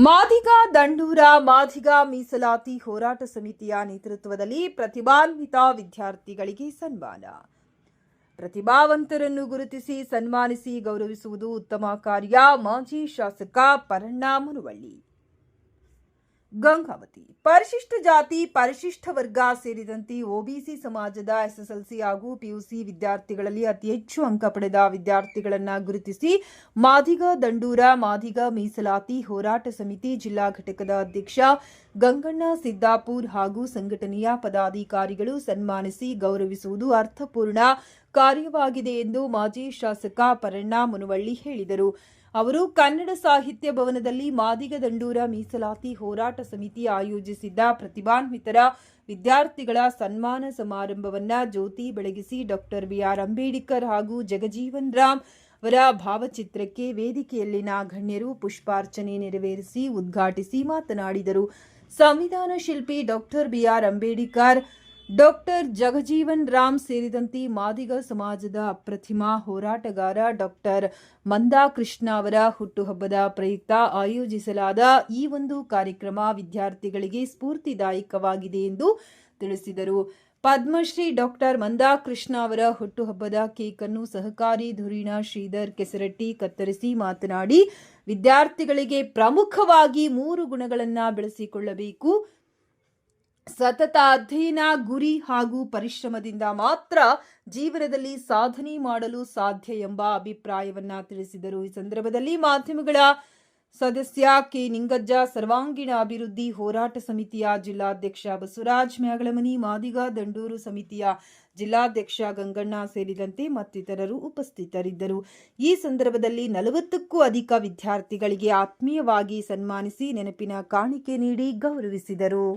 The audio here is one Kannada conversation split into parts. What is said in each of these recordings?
ಮಾದಿಗ ದಂಡೂರ ಮಾದಿಗ ಮೀಸಲಾತಿ ಹೋರಾಟ ಸಮಿತಿಯ ನೇತೃತ್ವದಲ್ಲಿ ಪ್ರತಿಭಾನ್ವಿತ ವಿದ್ಯಾರ್ಥಿಗಳಿಗೆ ಸನ್ಮಾನ. ಪ್ರತಿಭಾವಂತರನ್ನು ಗುರುತಿಸಿ ಸನ್ಮಾನಿಸಿ ಗೌರವಿಸುವುದು ಉತ್ತಮ ಕಾರ್ಯ. ಮಾಜಿ ಶಾಸಕ ಪರಣ್ಣ ಮುನುವಳ್ಳಿ. ಗಂಗಾವತಿ ಪರಿಶಿಷ್ಟ ಜಾತಿ ಪರಿಶಿಷ್ಟ ವರ್ಗ ಸೇರಿದಂತೆ ಒಬಿಸಿ ಸಮಾಜದ ಎಸ್ಎಸ್ಎಲ್ಸಿ ಹಾಗೂ ಪಿಯುಸಿ ವಿದ್ಯಾರ್ಥಿಗಳಲ್ಲಿ ಅತಿ ಹೆಚ್ಚು ಅಂಕ ಪಡೆದ ವಿದ್ಯಾರ್ಥಿಗಳನ್ನು ಗುರುತಿಸಿ ಮಾದಿಗ ದಂಡೂರ ಮಾದಿಗ ಮೀಸಲಾತಿ ಹೋರಾಟ ಸಮಿತಿ ಜಿಲ್ಲಾ ಘಟಕದ ಅಧ್ಯಕ್ಷ ಗಂಗಣ್ಣ ಸಿದ್ದಾಪುರ್ ಹಾಗೂ ಸಂಘಟನೆಯ ಪದಾಧಿಕಾರಿಗಳು ಸನ್ಮಾನಿಸಿ ಗೌರವಿಸುವುದು ಅರ್ಥಪೂರ್ಣ ಕಾರ್ಯವಾಗಿದೆ ಎಂದು ಮಾಜಿ ಶಾಸಕ ಪರಣ್ಣ ಮುನುವಳ್ಳಿ ಹೇಳಿದರು. ಅವರು ಕನ್ನಡ ಸಾಹಿತ್ಯ ಭವನದಲ್ಲಿ ಮಾದಿಗ ದಂಡೂರ ಮೀಸಲಾತಿ ಹೋರಾಟ ಸಮಿತಿ ಆಯೋಜಿಸಿದ್ದ ಪ್ರತಿಭಾನ್ವಿತರ ವಿದ್ಯಾರ್ಥಿಗಳ ಸನ್ಮಾನ ಸಮಾರಂಭವನ್ನು ಜ್ಯೋತಿ ಬೆಳಗಿಸಿ ಡಾಕ್ಟರ್ ಬಿಆರ್ ಅಂಬೇಡ್ಕರ್ ಹಾಗೂ ಜಗಜೀವನ್ ರಾಮ್ ಅವರ ಭಾವಚಿತ್ರಕ್ಕೆ ವೇದಿಕೆಯಲ್ಲಿನ ಗಣ್ಯರು ಪುಷ್ಪಾರ್ಚನೆ ನೆರವೇರಿಸಿ ಉದ್ಘಾಟಿಸಿ ಮಾತನಾಡಿದರು. ಸಂವಿಧಾನ ಶಿಲ್ಪಿ doctor BR Ambedkar, doctor Jagjivan Ram ಸೇರಿದಂತೆ ಮಾದಿಗ ಸಮಾಜದ ಅಪ್ರತಿಮ ಹೋರಾಟಗಾರ ಡಾಕ್ಟರ್ ಮಂದಾಕೃಷ್ಣ ಅವರ ಹುಟ್ಟುಹಬ್ಬದ ಪ್ರಯುಕ್ತ ಆಯೋಜಿಸಲಾದ ಈ ಒಂದು ಕಾರ್ಯಕ್ರಮ ವಿದ್ಯಾರ್ಥಿಗಳಿಗೆ ಸ್ಫೂರ್ತಿದಾಯಕವಾಗಿದೆ ಎಂದು ತಿಳಿಸಿದರು. ಪದ್ಮಶ್ರೀ ಡಾಕ್ಟರ್ ಮಂದಾಕೃಷ್ಣ ಅವರ ಹುಟ್ಟುಹಬ್ಬದ ಕೇಕ್ ಅನ್ನು ಸಹಕಾರಿ ಧುರೀಣ ಶ್ರೀಧರ್ ಕೆಸರಟ್ಟಿ ಕತ್ತರಿಸಿ ಮಾತನಾಡಿ, ವಿದ್ಯಾರ್ಥಿಗಳಿಗೆ ಪ್ರಮುಖವಾಗಿ 3 ಗುಣಗಳನ್ನು ಬೆಳೆಸಿಕೊಳ್ಳಬೇಕು. ಸತತ ಅಧ್ಯಯನ, ಗುರಿ ಹಾಗೂ ಪರಿಶ್ರಮದಿಂದ ಮಾತ್ರ ಜೀವನದಲ್ಲಿ ಸಾಧನೆ ಮಾಡಲು ಸಾಧ್ಯ ಎಂಬ ಅಭಿಪ್ರಾಯವನ್ನ ತಿಳಿಸಿದರು. ಈ ಸಂದರ್ಭದಲ್ಲಿ ಮಾಧ್ಯಮಗಳ ಸದಸ್ಯ ಕೆ ನಿಂಗಜ್ಜ, ಸರ್ವಾಂಗೀಣ ಅಭಿವೃದ್ಧಿ ಹೋರಾಟ ಸಮಿತಿಯ ಜಿಲ್ಲಾಧ್ಯಕ್ಷ ಬಸವರಾಜ್ ಮ್ಯಾಗಳಮನಿ, ಮಾದಿಗ ದಂಡೂರು ಸಮಿತಿಯ ಜಿಲ್ಲಾಧ್ಯಕ್ಷ ಗಂಗಣ್ಣ ಸೇರಿದಂತೆ ಮತ್ತಿತರರು ಉಪಸ್ಥಿತರಿದ್ದರು. ಈ ಸಂದರ್ಭದಲ್ಲಿ 40ಕ್ಕೂ ಅಧಿಕ ವಿದ್ಯಾರ್ಥಿಗಳಿಗೆ ಆತ್ಮೀಯವಾಗಿ ಸನ್ಮಾನಿಸಿ ನೆನಪಿನ ಕಾಣಿಕೆ ನೀಡಿ ಗೌರವಿಸಿದರು.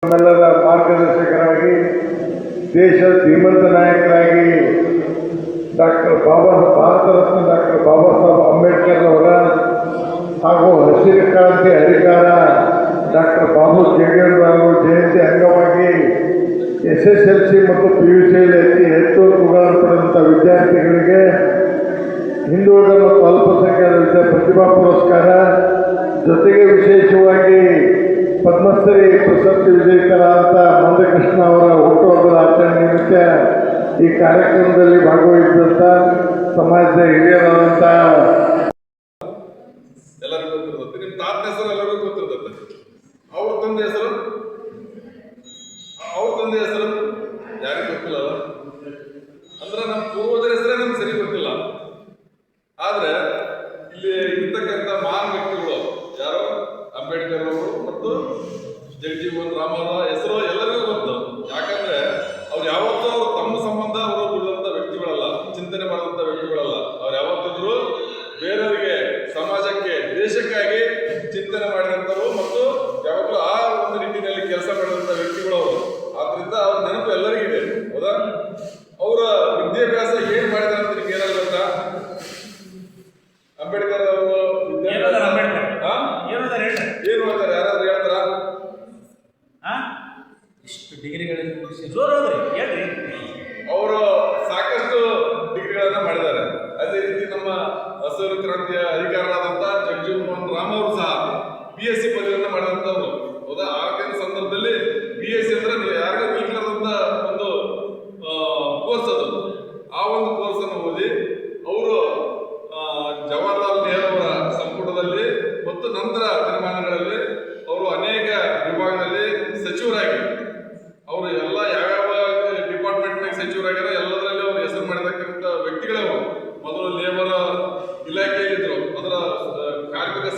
ನಮ್ಮೆಲ್ಲರ ಮಾರ್ಗದರ್ಶಕರಾಗಿ, ದೇಶದ ಧೀಮಂತ ನಾಯಕರಾಗಿ ಭಾರತ ರತ್ನ ಡಾಕ್ಟರ್ ಬಾಬಾ ಸಾಹೇಬ್ ಅಂಬೇಡ್ಕರ್ ಅವರ ಹಾಗೂ ಹಸಿರು ಕ್ರಾಂತಿ ಹರಿಕಾರ ಡಾಕ್ಟರ್ ಬಾಬು ಜಗಜೀವನ್ ಜಯಂತಿ ಅಂಗವಾಗಿ SSLC ಮತ್ತು PUCಯಲ್ಲಿ ಅತಿ ಹೆಚ್ಚು ಅಂಕಗಳನ್ನು ಪಡೆದಂಥ ವಿದ್ಯಾರ್ಥಿಗಳಿಗೆ ಹಿಂದುಳಿದ ಮತ್ತು ಅಲ್ಪಸಂಖ್ಯಾತ ಪ್ರತಿಭಾ ಪುರಸ್ಕಾರ, ಜೊತೆಗೆ ವಿಶೇಷವಾಗಿ ಪದ್ಮಶ್ರೀ ಪ್ರಶಸ್ತಿ ವಿಜೇತರಾದಂಥ ಮಂದಕೃಷ್ಣ ಅವರ ಹುಟ್ಟುಹಬ್ಬದ ಆಚರಣೆ ನಿಮಿತ್ತ ಈ ಕಾರ್ಯಕ್ರಮದಲ್ಲಿ ಭಾಗವಹಿಸಿದಂಥ ಸಮಾಜದ ಹಿರಿಯರಾದಂಥ ಎಲ್ಲರಿಗೂ ಗೊತ್ತಿರ್ತದೆ. ನಿಮ್ಮ ತಾತನ ಹೆಸರು ಎಲ್ಲರಿಗೂ ಗೊತ್ತಿರ್ತದೆ. ಅವ್ರ ತಂದೆ ಹೆಸರು ಯಾರಿಗೂ ಗೊತ್ತಿಲ್ಲ. ಅಂದ್ರೆ ನಮ್ಮ ಪೂರ್ವಜರ ಹೆಸರೇ ನಮ್ಗೆ ಸರಿ ಗೊತ್ತಿಲ್ಲ. ಆದ್ರೆ ಇಲ್ಲಿ ಇರ್ತಕ್ಕಂಥ ಮಹಾನ್ ವ್ಯಕ್ತಿಗಳು ಯಾರು, ಅಂಬೇಡ್ಕರ್ ಅವರು ಮತ್ತು ಜಗಜೀವನ್ ರಾಮ್ ಅವರ ಹೆಸರು ಎಲ್ಲರಿಗೂ ಗೊತ್ತು. ಯಾಕಂದ್ರೆ ಅವ್ರು ಯಾವತ್ತೂ ತಮ್ಮ ಸಂಬಂಧ ಅವರು ದುಡಿದಂಥ ವ್ಯಕ್ತಿಗಳಲ್ಲ, ಚಿಂತನೆ ಮಾಡಿದಂಥ ವ್ಯಕ್ತಿಗಳಲ್ಲ. ಅವ್ರು ಯಾವತ್ತಿದ್ರು ಬೇರೆಯವರಿಗೆ, ಸಮಾಜಕ್ಕೆ, ದೇಶಕ್ಕಾಗಿ ಚಿಂತನೆ ಮಾಡಿದಂಥವ್ರು ಮತ್ತು ಯಾವಾಗಲೂ ಆ ಒಂದು ನಿಟ್ಟಿನಲ್ಲಿ ಕೆಲಸ ಮಾಡಿದಂಥ ವ್ಯಕ್ತಿಗಳು ಅವರು. ಆದ್ರಿಂದ ಅವ್ರ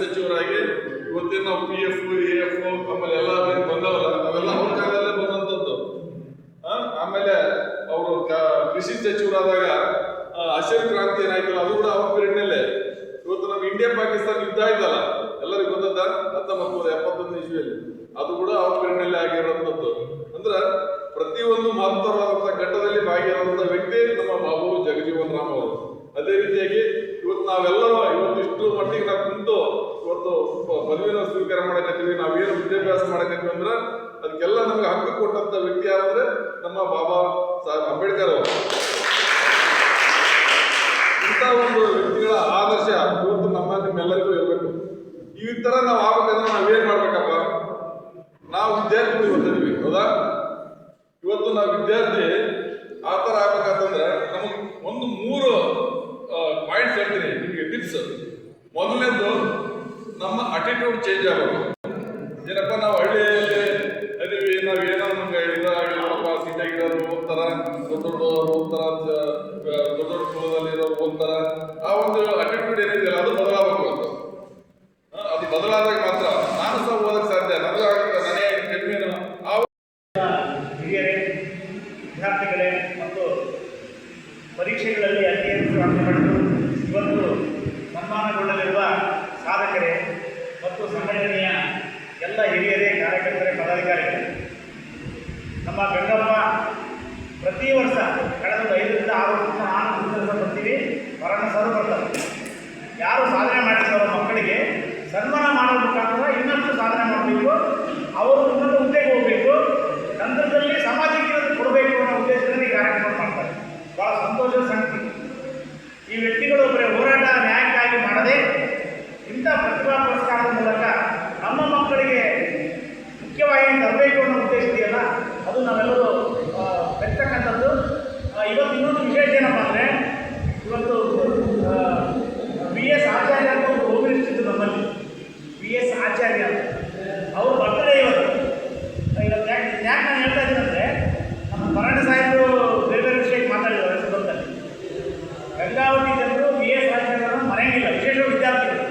ಸಚಿವರಾಗಿ ಇವತ್ತಿನ ನಾವು PF AF ಆಮೇಲೆ ಎಲ್ಲ ಬಂದವಲ್ಲ ಅವೆಲ್ಲ ಅವ್ರ ಕಾಲದಲ್ಲೇ ಬಂದಂಥದ್ದು. ಆಮೇಲೆ ಅವರು ಕೃಷಿ ಸಚಿವರಾದಾಗ ಹಸಿರು ಕ್ರಾಂತಿ ಏನಾಯ್ತಲ್ಲ ಅದು ಕೂಡ ಅವ್ರ ಪೀರಿಯಡ್ನಲ್ಲೇ. ಇವತ್ತು ನಮ್ಮ ಇಂಡಿಯಾ ಪಾಕಿಸ್ತಾನ ಯುದ್ಧ ಆಯ್ತಲ್ಲ ಎಲ್ಲರಿಗೂ ಗೊತ್ತದ 1971 ಇಸ್ವಿಯಲ್ಲಿ, ಅದು ಕೂಡ ಅವ್ರ ಪೀರಿಯಡ್ನಲ್ಲೇ ಆಗಿರುವಂಥದ್ದು. ಅಂದ್ರೆ ಪ್ರತಿಯೊಂದು ಮಹತ್ತರವಾದಂತಹ ಘಟ್ಟದಲ್ಲಿ ಭಾಗಿಯಾದಂತಹ ವ್ಯಕ್ತಿ ನಮ್ಮ ಬಾಬು ಜಗಜೀವನ್ ರಾಮ್ ಅವರು. ಅದೇ ರೀತಿಯಾಗಿ ಇವತ್ತು ನಾವೆಲ್ಲರೂ ಇವತ್ತು ಇಷ್ಟು ಮಟ್ಟಿಗೆ ನಾವು ಕುಂತು ಇವತ್ತು ಪದವಿನ ಸ್ವೀಕಾರ ಮಾಡಕತ್ತೀವಿ, ನಾವೇನು ವಿದ್ಯಾಭ್ಯಾಸ ಮಾಡಕತ್ತೀವಿ ಅಂದ್ರೆ ಅದಕ್ಕೆಲ್ಲ ನಮ್ಗೆ ಹಕ್ಕು ಕೊಟ್ಟಂತ ವ್ಯಕ್ತಿ ಯಾರಂದ್ರೆ ನಮ್ಮ ಬಾಬಾ ಸಾಹೇಬ್ ಅಂಬೇಡ್ಕರ್ ಅವರು. ಇಂಥ ಒಂದು ವ್ಯಕ್ತಿಗಳ ಆದರ್ಶ ಇವತ್ತು ನಿಮ್ಮೆಲ್ಲರಿಗೂ ಇರಬೇಕು. ಈ ತರ ನಾವು ಆಗ್ಬೇಕಂದ್ರೆ ನಾವೇನ್ ಮಾಡ್ಬೇಕಪ್ಪ? ನಾವು ವಿದ್ಯಾರ್ಥಿಗಳು ಇವತ್ತಿದ್ವಿ, ಹೌದಾ? ಇವತ್ತು ನಾವು ವಿದ್ಯಾರ್ಥಿ ಆ ಥರ ಆಗ್ಬೇಕಂತಂದ್ರೆ ನಮಗೆ ಒಂದು 3 ಪಾಯಿಂಟ್ಸ್ ಹೇಳ್ತೀನಿ ನಿಮಗೆ, ಟಿಪ್ಸ್. ಮೊದಲನೇದು ನಮ್ಮ ಅಟಿಟ್ಯೂಡ್ ಚೇಂಜ್ ಆಗಬೇಕು. ಏನಪ್ಪ ನಾವು ಹಳ್ಳಿಯಲ್ಲಿ ಅದೀವಿ, ನಾವೇನೋ ನಮ್ಗೆ ಇದಾಗಿಲ್ಲಪ್ಪ, ಸಿಟಿಯಾಗಿರೋರು ಓದ್ತಾರ, ದೊಡ್ಡ ಓದ್ತಾರ, ದೊಡ್ಡ ಕುಲದಲ್ಲಿರೋರು ಓದ್ತಾರ, ಆ ಒಂದು ಅಟಿಟ್ಯೂಡ್ ಏನಿದೆಯಲ್ಲ ಅದು ಬದಲಾಗಬೇಕು. ಅದು ಬದಲಾದಾಗ ಮಾತ್ರ ನಾನು ಸಹ ಓದಕ್ಕೆ ಸಾಧ್ಯ, ನನಗೂ ಆಗುತ್ತೆ, ನಾನೇ ಕಡಿಮೆನು ಹಿರಿಯರೇ, ವಿದ್ಯಾರ್ಥಿಗಳೇ ಮತ್ತು ಪರೀಕ್ಷೆಗಳಲ್ಲಿ ಅಧ್ಯಯನ ಪ್ರಾಪ್ತಿ ಪಡೆದು ಇವತ್ತು ಸನ್ಮಾನಗೊಳ್ಳಲಿರುವ ಸಾಧಕರೇ ಮತ್ತು ಸಂಘಟನೆಯ ಎಲ್ಲ ಹಿರಿಯರೇ, ಕಾರ್ಯಕರ್ತರೇ, ಪದಾಧಿಕಾರಿಗಳೇ, ನಮ್ಮ ಗಂಗಪ್ಪ ಪ್ರತಿ ವರ್ಷ ಕಳೆದ 5 ರಿಂದ 6 ವರ್ಷದಿಂದ ನಾನು ಪುಸ್ತಕ ಬರ್ತೀವಿ, ಸರು ಬರ್ತಾರೆ. ಯಾರು ಸಾಧನೆ ಮಾಡಿದವರ ಮಕ್ಕಳಿಗೆ ಸನ್ಮಾನ ಮಾಡೋ ಮುಖಾಂತರ ಇನ್ನಷ್ಟು ಸಾಧನೆ ಮಾಡಬೇಕು, ಅವರು ಉನ್ನತ ಹುದ್ದೆಗೆ ಹೋಗಬೇಕು, ನಂತರದಲ್ಲಿ ಸಮಾಜಕ್ಕೆ ಕೊಡಬೇಕು ಅನ್ನೋ ಉದ್ದೇಶದಲ್ಲಿ ಈ ಕಾರ್ಯಕ್ರಮ ಮಾಡ್ತಾರೆ. ಬಹಳ ಸಂತೋಷದ ಸಂಗತಿ. ಈ ವ್ಯಕ್ತಿಗಳು ಬರೀ ಹೋರಾಟ ನ್ಯಾಯಕ್ಕಾಗಿ ಮಾಡದೆ ಇಂಥ ಪ್ರತಿಭಾ ಪುರಸ್ಕಾರದ ಮೂಲಕ ನಮ್ಮ ಮಕ್ಕಳಿಗೆ ಮುಖ್ಯವಾಗಿ ತರಬೇಕು ಅನ್ನೋ ಉದ್ದೇಶ ಇದೆಯಲ್ಲ, ಅದು ನಾವೆಲ್ಲರೂ ಬೆರ್ತಕ್ಕಂಥದ್ದು. ಇವತ್ತು ಇನ್ನೊಂದು ವಿಶೇಷ ಏನಪ್ಪ ಅಂದರೆ, ಇವತ್ತು BS ಆಚಾರ್ಯ ಅಂತ ಒಂದು ಹೋಗಿರ್ತಿದ್ದು ನಮ್ಮಲ್ಲಿ, BS ಆಚಾರ್ಯ ಅಂತ ಅವ್ರು ಬರ್ತಡೇ ಇವತ್ತು. ಯಾಕೆ ನಾನು ಹೇಳ್ತಾ ಇದ್ದೀನಿ ಅಂದರೆ, ನಮ್ಮ ಮರಾಠ ಸಾಹೇಬರು ಬೇರೆ ಬೇರೆ ವಿಷಯಕ್ಕೆ ಮಾತಾಡಿದ್ದಾರೆ ಸಂದರ್ಭದಲ್ಲಿ. ಗಂಗಾವತಿ ಜನರು BS ಆಚಾರ್ಯರನ್ನು ಮರೆಯಂಗಿಲ್ಲ, ವಿಶೇಷ ವಿದ್ಯಾರ್ಥಿಗಳು.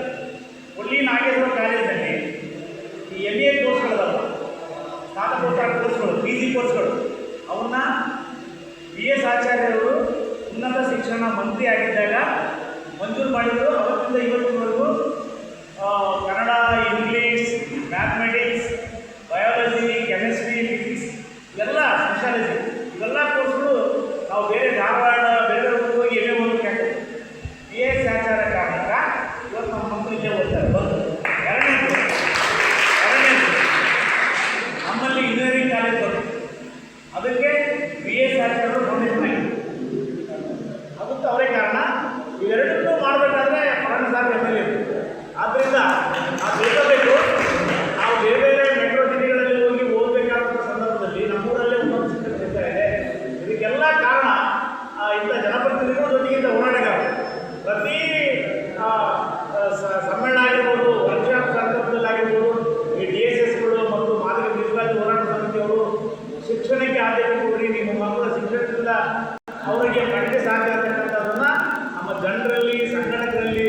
ಕೊಲ್ಲಿ ನಾಗೇಶ್ವರ ಕಾಲೇಜಿನಲ್ಲಿ ಈ MA ಕೋರ್ಸ್ಗಳಲ್ಲ, ಸ್ನಾತಕೋತ್ತರ ಕೋರ್ಸ್ಗಳು, PG ಕೋರ್ಸ್ಗಳು, ಅವನ್ನ BS ಆಚಾರ್ಯರು ಉನ್ನತ ಶಿಕ್ಷಣ ಮಂತ್ರಿ ಆಗಿದ್ದಾಗ ಮಂಜೂರು ಮಾಡಿದರು. ಅವತ್ತಿಂದ ಇವತ್ತಿನವರೆಗೂ Kannada, English, mathematics, biology, chemistry, physics ಇವೆಲ್ಲ ಸ್ಪೆಷಾಲಿಟಿ, ಇವೆಲ್ಲ ಕೋರ್ಸ್ಗಳು ನಾವು ಬೇರೆ ಧಾರವಾಡ ಬೇರೆ ಹೋಗಿ MA ಓದಕ್ಕೆ ಆಗ್ತದೆ. BS ಆಚಾರ್ಯ ಕಾರಣಕ್ಕ ಇವತ್ತು ನಮ್ಮ ಮಕ್ಕಳಿಗೆ ಓದ್ತಾರೆ. ಬಂದು ಎರಡನೇದು ನಮ್ಮಲ್ಲಿ ಇಂಜಿನಿಯರಿಂಗ್ ಕಾಲೇಜ್ ಬಂತು, ಅದಕ್ಕೆ BS ಆಚಾರ್ಯರು ಫೌಂಡೇಶನ್ ಆಗಿದೆ. ಅದಕ್ಕೆ ಅವರೇ ಕಾರಣ. ಇವೆರಡನ್ನೂ ಮಾಡಬೇಕಾದ್ರೆ ಮರಣ ಸಾಧ್ಯ MLA. ಆದ್ದರಿಂದ ನಾವು ತಿಳ್ಕೋಬೇಕು, ನಾವು ಬೇರೆ ಬೇರೆ ಮೆಟ್ರೋ ಸಿಟಿಗಳಲ್ಲಿ ಹೋಗಿ ಓದಬೇಕಾದ ಸಂದರ್ಭದಲ್ಲಿ ನಮ್ಮೂರಲ್ಲೇ ಉನ್ನತ ಶಿಕ್ಷಣ ಸಿಗ್ತಾ ಇದೆ. ಇದಕ್ಕೆಲ್ಲ ಕಾರಣ ಇಂಥ ಜನಪ್ರತಿನಿಧಿಗಳು ಜೊತೆಗಿಂತ ಹೋರಾಟಗಾರರು. ಪ್ರತಿ ಸಮ್ಮೇಳನ ಆಗಿರ್ಬೋದು, ವರ್ಕ್ಶಾಪ್ ಸಂದರ್ಭದಲ್ಲಾಗಿರ್ಬೋದು, ಈ DSSಗಳು ಮತ್ತು ಮಾದರಿ ಮೀಸಲಾತಿ ಹೋರಾಟ ಸಮಿತಿಯವರು ಶಿಕ್ಷಣಕ್ಕೆ ಆದ್ಯತೆ ಕೊಡಿ, ನಿಮ್ಮ ಮಕ್ಕಳ ಶಿಕ್ಷಣದಿಂದ ಅವರಿಗೆ ಪಡೆದೇ ಸಾಧ್ಯ ಅಂತಕ್ಕಂಥದ್ದನ್ನು ನಮ್ಮ ಜನರಲ್ಲಿ, ಸಂಘಟಕರಲ್ಲಿ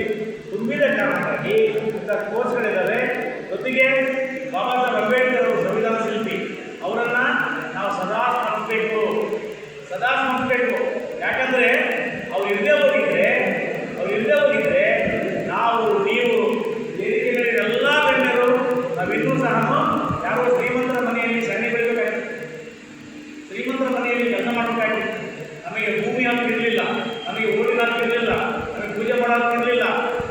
ತುಂಬಿದ ಕಾರಣಕ್ಕಾಗಿ ಇಂಥ ಕೋರ್ಸ್ಗಳಿದ್ದಾವೆ. ಜೊತೆಗೆ ಬಾಬಾ ಸಾಹೇಬ್ ಅಂಬೇಡ್ಕರ್ ಅವರು ಸಂವಿಧಾನ ಶಿಲ್ಪಿ, ಅವರನ್ನು ನಾವು ಸದಾ ಸ್ಮರಿಸಬೇಕು. ಯಾಕಂದರೆ ಅವ್ರು ಇಲ್ಲದೆ ಹೋಗಿದ್ರೆ ನಾವು ನೀವು ವೇದಿಕೆ ಮೇಲೆ ಎಲ್ಲ ಗಣ್ಯರು ನಾವಿನ್ನೂ ಸಹ ಯಾರೋ ಶ್ರೀಮಂತರ ಮನೆಯಲ್ಲಿ ಸಣ್ಣೆ ಬೆಳಬೇಕಾಗಿತ್ತು, ಶ್ರೀಮಂತರ ಮನೆಯಲ್ಲಿ ಕೆಲಸ ಮಾಡಬೇಕಾಗಿತ್ತು. ನಮಗೆ ಭೂಮಿ ಹಾಕಿರಲಿಲ್ಲ, ನಮಗೆ ಓಡಿನ ಹಾಕಿರಲಿಲ್ಲ, ನಮಗೆ ಪೂಜೆ ಮಾಡೋಕ್ಕಿರಲಿಲ್ಲ,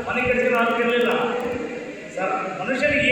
ಮನೆ ಕಟ್ಟಿರೋ ಹಾಕಿರಲಿಲ್ಲ. ಮನುಷ್ಯನಿಗೆ